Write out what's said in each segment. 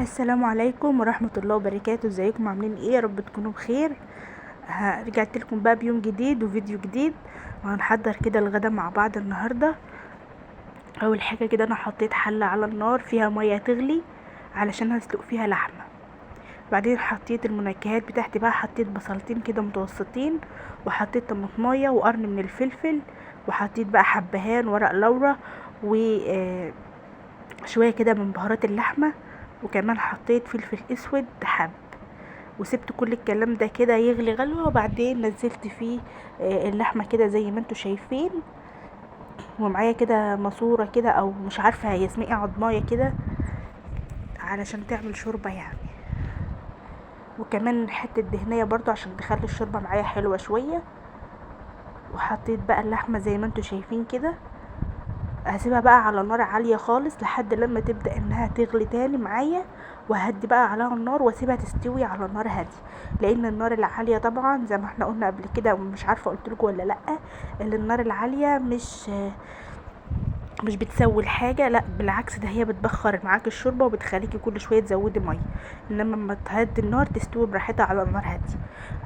السلام عليكم ورحمة الله وبركاته. ازيكم عاملين ايه؟ يا رب تكونوا بخير. رجعت لكم بقى بيوم جديد وفيديو جديد، وهنحضر كده الغدا مع بعض النهاردة. اول حاجة كده انا حطيت حلة على النار فيها مية تغلي علشان هسلق فيها لحمة. بعدين حطيت المنكهات بتاعتي بقى، حطيت بصلتين كده متوسطين، وحطيت طماطمايه وقرن من الفلفل، وحطيت بقى حبهان ورق لورا وشوية كده من بهارات اللحمة، وكمان حطيت فلفل اسود حب. وسبت كل الكلام ده كده يغلي غلوة، وبعدين نزلت فيه اللحمة كده زي ما انتوا شايفين. ومعايا كده ماسورة كده، او مش عارفة هي اسمها ايه، عضماية كده علشان تعمل شوربة يعني. وكمان حتة دهنية برضو عشان تخلي الشوربة معايا حلوة شوية. وحطيت بقى اللحمة زي ما انتوا شايفين كده. هسيبها بقى على نار عالية خالص لحد لما تبدأ انها تغلي تاني معايا، وهدي بقى عليها النار واسيبها تستوي على نار هادية. لان النار العالية طبعا زي ما احنا قلنا قبل كده، ومش عارفة قلتلكوا ولا لأ، ان النار العالية مش بتسوي الحاجة، لا بالعكس، ده هي بتبخر معاك الشوربة وبتخليكي كل شوية تزودي مية. انما لما تهدي النار تستوي براحتها على نار هادية.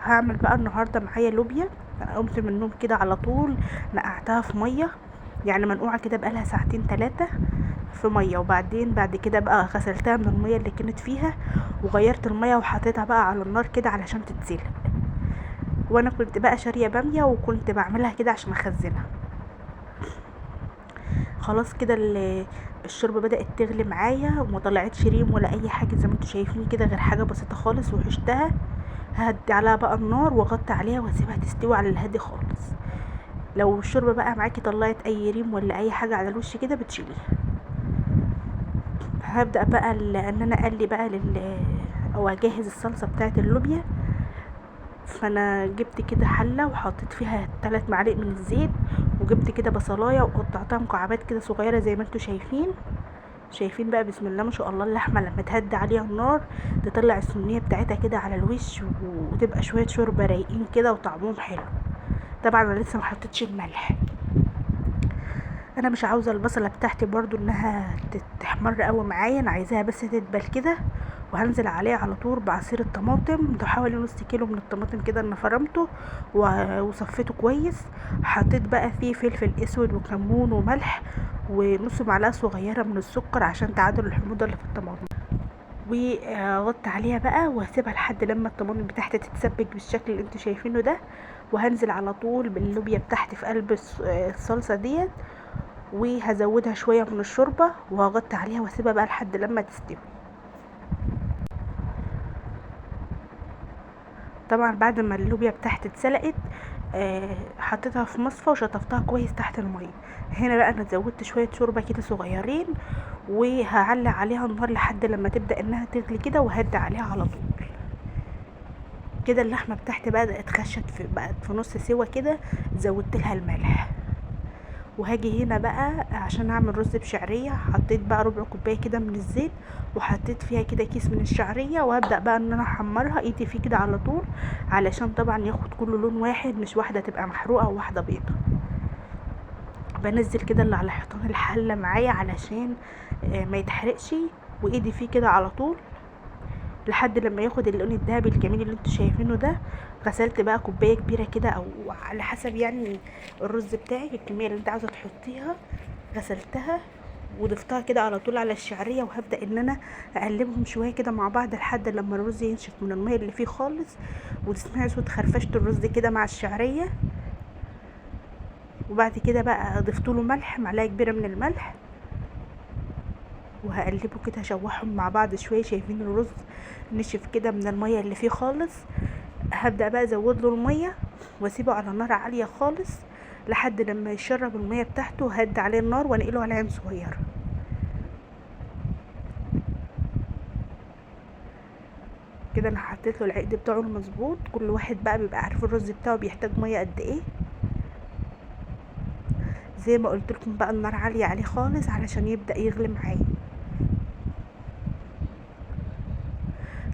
هعمل بقى النهاردة معايا لوبيا. قمت من النوم كده على طول نقعتها في مية، يعني منقوعة كده بقالها ساعتين 3 في مية. وبعدين بعد كده بقى غسلتها من المية اللي كانت فيها، وغيرت المية وحطيتها بقى على النار كده علشان تتسلق. وانا كنت بقى شارية بامية وكنت بعملها كده عشان اخزنها. خلاص كده الشوربه بدات تغلي معايا، وما طلعتش ريم ولا اي حاجه زي ما انتوا شايفين كده، غير حاجه بسيطه خالص وحشتها. هدي عليها بقى النار واغطي عليها واسيبها تستوي على الهادي خالص. لو الشوربه بقى معاكي طلعت اي ريم ولا اي حاجه على الوش كده بتشيليها. هبدا بقى ان انا اقلي بقى او اجهز الصلصه بتاعه اللوبيا. فانا جبت كده حله وحطيت فيها 3 معالق من الزيت، وجبت كده بصلايه وقطعتها مكعبات كده صغيره زي ما انتوا شايفين بقى. بسم الله ما شاء الله، اللحمه لما تهدي عليها النار تطلع السمنيه بتاعتها كده على الوش، وتبقى شويه شوربه رايقين كده وطعمهم حلو. طبعا انا لسه ما حطيتش الملح. انا مش عاوزه البصله بتاعتي برضو انها تحمر قوي معايا، انا عايزاها بس تدبل كده. وهنزل عليه على طول بعصير الطماطم ده، حوالي نص كيلو من الطماطم كده انا فرمته وصفيته كويس. حطيت بقى فيه فلفل اسود وكمون وملح، ونص معلقه صغيره من السكر عشان تعادل الحموضه اللي في الطماطم. وغطي عليها بقى وهسيبها لحد لما الطماطم بتاعتي تتسبك بالشكل اللي انتوا شايفينه ده. وهنزل على طول باللوبيا بتاعتي في قلب الصلصه ديت، وهزودها شويه من الشوربه وهغطي عليها واسيبها بقى لحد لما تستوي. طبعا بعد ما اللوبيا بتاعتي اتسلقت، حطيتها في مصفى وشطفتها كويس تحت الميه. هنا بقى انا زودت شويه شوربه كده صغيرين، وهعلق عليها النار لحد لما تبدا انها تغلي كده، وهدي عليها على طول كده. اللحمه بتاعتي بدات خشت بقت في نص سوا كده. زودت لها الملح. وهاجي هنا بقى عشان اعمل رز بشعريه. حطيت بقى ربع كوبايه كده من الزيت، وحطيت فيها كده كيس من الشعريه، وهبدا بقى ان انا احمرها ايدي فيه كده على طول، علشان طبعا ياخد كله لون واحد، مش واحده تبقى محروقه وواحده بيضه. بنزل كده اللي على حيطان الحله معايا علشان ما يتحرقش، وايدي فيه كده على طول لحد لما ياخد اللون الذهبي الجميل اللي انتوا شايفينه ده. غسلت بقى كوبايه كبيره كده، او على حسب يعني الرز بتاعك الكميه اللي انت عاوزه تحطيها. غسلتها وضفتها كده على طول على الشعريه، وهبدا ان انا اقلبهم شويه كده مع بعض لحد لما الرز ينشف من الميه اللي فيه خالص، وتسمعي صوت خرفشه الرز كده مع الشعريه. وبعد كده بقى ضفت له ملح، معلقه كبيره من الملح، وهقلبه كده اشوحهم مع بعض شويه. شايفين الرز نشف كده من الميه اللي فيه خالص. هبدا بقى ازود له الميه واسيبه على نار عاليه خالص لحد لما يشرب الميه بتاعته. هدي عليه النار وانقله على عين صغيره كده. انا حطيت له العقد بتاعه المظبوط، كل واحد بقى بيبقى عارف الرز بتاعه بيحتاج ميه قد ايه. زي ما قلت لكم بقى النار عاليه عليه خالص علشان يبدا يغلي معايا.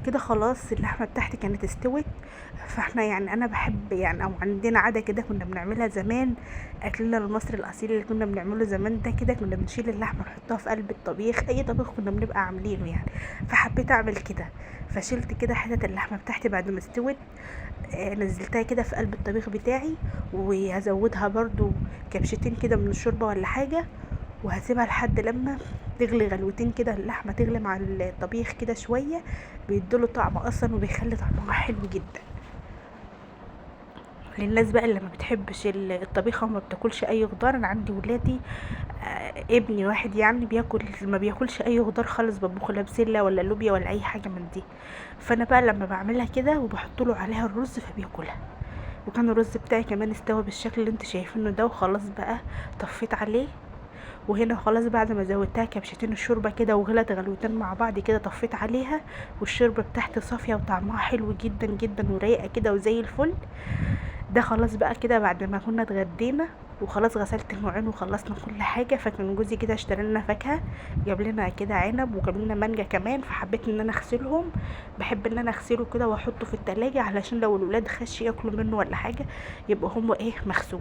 كده خلاص اللحمه بتاعتي كانت استوت. فاحنا يعني انا بحب يعني، او عندنا عاده كده كنا بنعملها زمان، اكلنا المصري الاصيل اللي كنا بنعمله زمان ده، كده كنا بنشيل اللحمه نحطها في قلب الطبيخ، اي طبيخ كنا بنبقى عاملينه يعني. فحبيت اعمل كده، فشلت كده حتت اللحمه بتاعتي بعد ما استوت، نزلتها كده في قلب الطبيخ بتاعي، وهزودها برضو كبشتين كده من الشوربه ولا حاجه، وهسيبها لحد لما تغلي غلوتين كده، اللحمه تغلي مع الطبيخ كده شويه، بيديله طعم اصلا وبيخلي طعمها حلو جدا. للناس بقى اللي ما بتحبش الطبيخه وما بتاكلش اي خضار، انا عندي ولادي ابني واحد يعني بياكل، ما بياكلش اي خضار خالص، بطبخ لا بسله ولا لوبيا ولا اي حاجه من دي. فانا بقى لما بعملها كده وبحط له عليها الرز فبياكلها. وكان الرز بتاعي كمان استوى بالشكل اللي انت شايفينه ده، وخلاص بقى طفيت عليه. وهنا خلاص بعد ما زودتها كبشتين الشوربه كده وغلت غلوتين مع بعض كده، طفيت عليها، والشوربه بتاعتي صافيه وطعمها حلو جدا جدا ورايقه كده وزي الفل. ده خلاص بقى كده بعد ما كنا اتغدينا وخلاص غسلت المواعين وخلصنا كل حاجه. فكان جوزي كده اشترى لنا فاكهه، جاب لنا كده عنب وجاب لنا مانجا كمان، فحبيت ان انا اغسلهم. بحب ان انا اغسله كده واحطه في التلاجة علشان لو الولاد خش ياكلوا منه ولا حاجه يبقى هم ايه مغسول.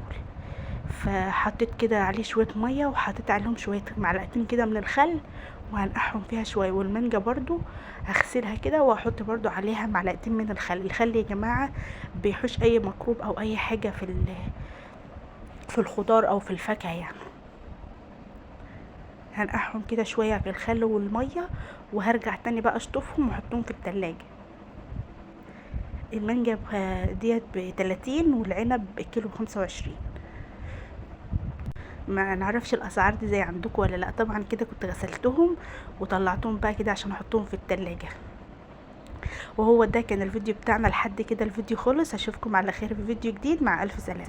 فحطيت كده عليه شويه ميه، وحطيت عليهم شويه معلقتين كده من الخل، وهنقعهم فيها شويه. والمانجا برضو هغسلها كده واحط برضو عليها معلقتين من الخل. الخل يا جماعه بيحوش اي ميكروب او اي حاجه في الخضار او في الفاكهه يعني. هنقعهم كده شويه في الخل والميه، وهرجع تاني بقى اشطفهم واحطهم في التلاجة. المانجا ديت ب30 والعنب بكيلو 25. ما نعرفش الاسعار دي زي عندكم ولا لا. طبعا كده كنت غسلتهم وطلعتهم بقى كده عشان احطهم في التلاجة. وهو ده كان الفيديو بتاعنا لحد كده، الفيديو خلص. اشوفكم على خير في فيديو جديد، مع الف سلامه.